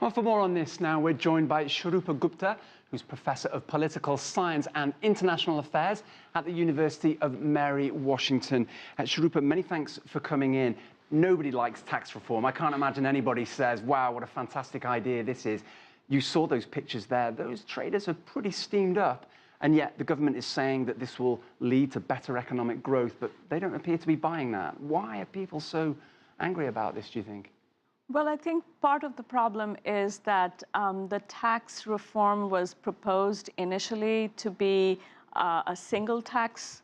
Well, for more on this now, we're joined by Shrupa Gupta, who's Professor of Political Science and International Affairs at the University of Mary Washington. Shrupa, many thanks for coming in. Nobody likes tax reform. I can't imagine anybody says, wow, what a fantastic idea this is. You saw those pictures there. Those traders are pretty steamed up. And yet the government is saying that this will lead to better economic growth, but they don't appear to be buying that. Why are people so angry about this, do you think? Well, I think part of the problem is that the tax reform was proposed initially to be a single tax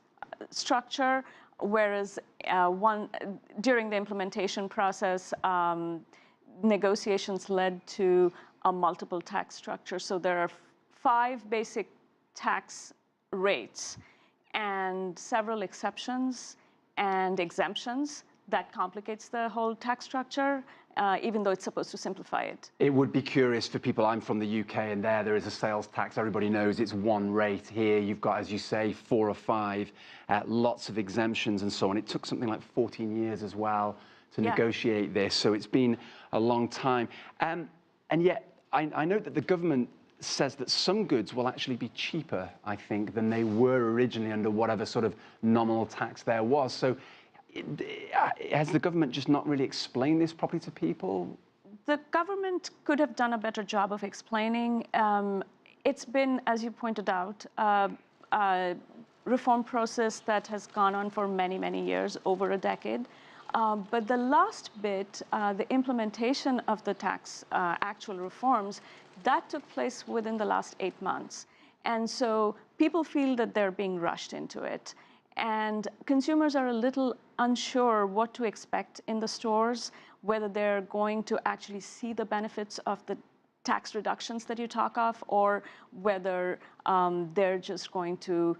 structure, whereas during the implementation process, negotiations led to a multiple tax structure. So there are 5 basic tax rates and several exceptions and exemptions. That complicates the whole tax structure, even though it's supposed to simplify it. It would be curious for people. I'm from the UK, and there is a sales tax. Everybody knows it's one rate. Here you've got, as you say, 4 or 5, lots of exemptions and so on. It took something like 14 years as well to negotiate this, so it's been a long time. And yet, I note that the government says that some goods will actually be cheaper, I think, than they were originally under whatever sort of nominal tax there was. So has the government just not really explained this properly to people? The government could have done a better job of explaining. It's been, as you pointed out, a reform process that has gone on for many, many years, over a decade. But the last bit, the implementation of the tax actual reforms, that took place within the last 8 months. And so people feel that they're being rushed into it. And consumers are a little unsure what to expect in the stores, whether they're going to actually see the benefits of the tax reductions that you talk of, or whether they're just going to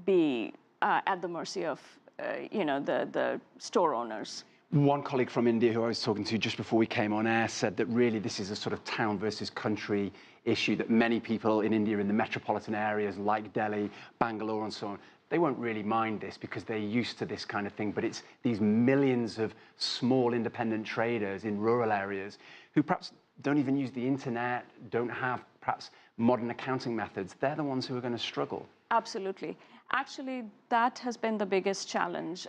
be at the mercy of the store owners. One colleague from India who I was talking to just before we came on air said that really this is a sort of town versus country issue, that many people in India in the metropolitan areas like Delhi, Bangalore and so on, they won't really mind this because they're used to this kind of thing, but it's these millions of small independent traders in rural areas who perhaps don't even use the internet, don't have perhaps modern accounting methods. They're the ones who are going to struggle. Absolutely. Actually, that has been the biggest challenge.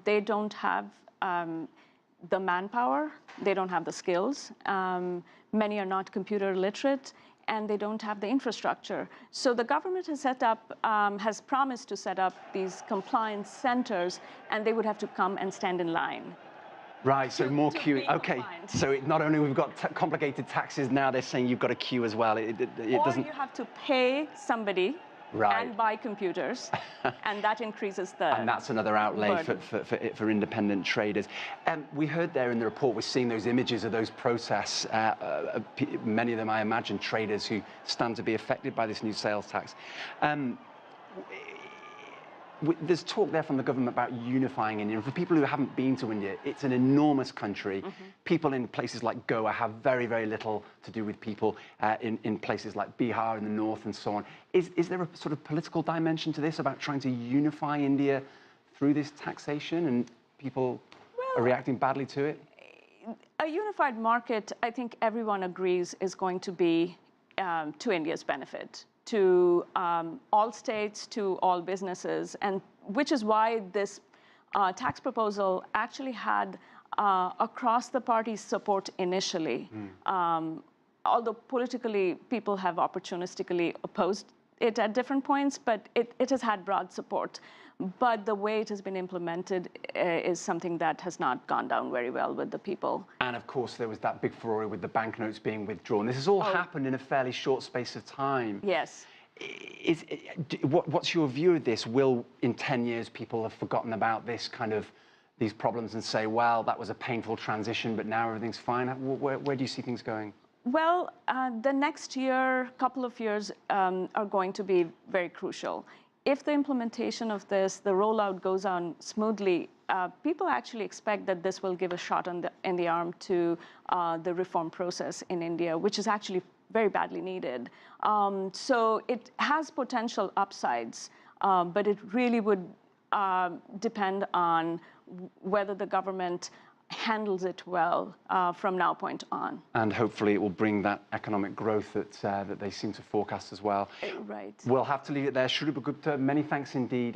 They don't have the manpower, they don't have the skills. Many are not computer literate, and they don't have the infrastructure. So the government has set up, has promised to set up these compliance centers, and they would have to come and stand in line. Right, so more queuing. Okay, so not only we've got complicated taxes, now they're saying you've got to queue as well. It doesn't. Or you have to pay somebody. Right. And buy computers, and that increases the And that's another outlay for independent traders. We heard there in the report, we're seeing those images of those protests, many of them, I imagine, traders who stand to be affected by this new sales tax. There's talk there from the government about unifying India. And for people who haven't been to India, it's an enormous country. People in places like Goa have very, very little to do with people in places like Bihar in the north and so on. Is there a sort of political dimension to this about trying to unify India through this taxation, and people are reacting badly to it? A unified market, I think everyone agrees, is going to be to India's benefit, to all states, to all businesses, and which is why this tax proposal actually had across the party support initially. Although politically people have opportunistically opposed it at different points, but it has had broad support. But the way it has been implemented is something that has not gone down very well with the people. And of course, there was that big furore with the banknotes being withdrawn. This has all happened in a fairly short space of time. Yes. What's your view of this? Will, in 10 years, people have forgotten about this kind of these problems and say, well, that was a painful transition, but now everything's fine? Where do you see things going? Well, the next year, couple of years are going to be very crucial. If the implementation of this, the rollout goes on smoothly, people actually expect that this will give a shot in the arm to the reform process in India, which is actually very badly needed. So it has potential upsides, but it really would depend on whether the government handles it well from now point on. And hopefully it will bring that economic growth that they seem to forecast as well. Right. We'll have to leave it there. Shruba Gupta, many thanks indeed.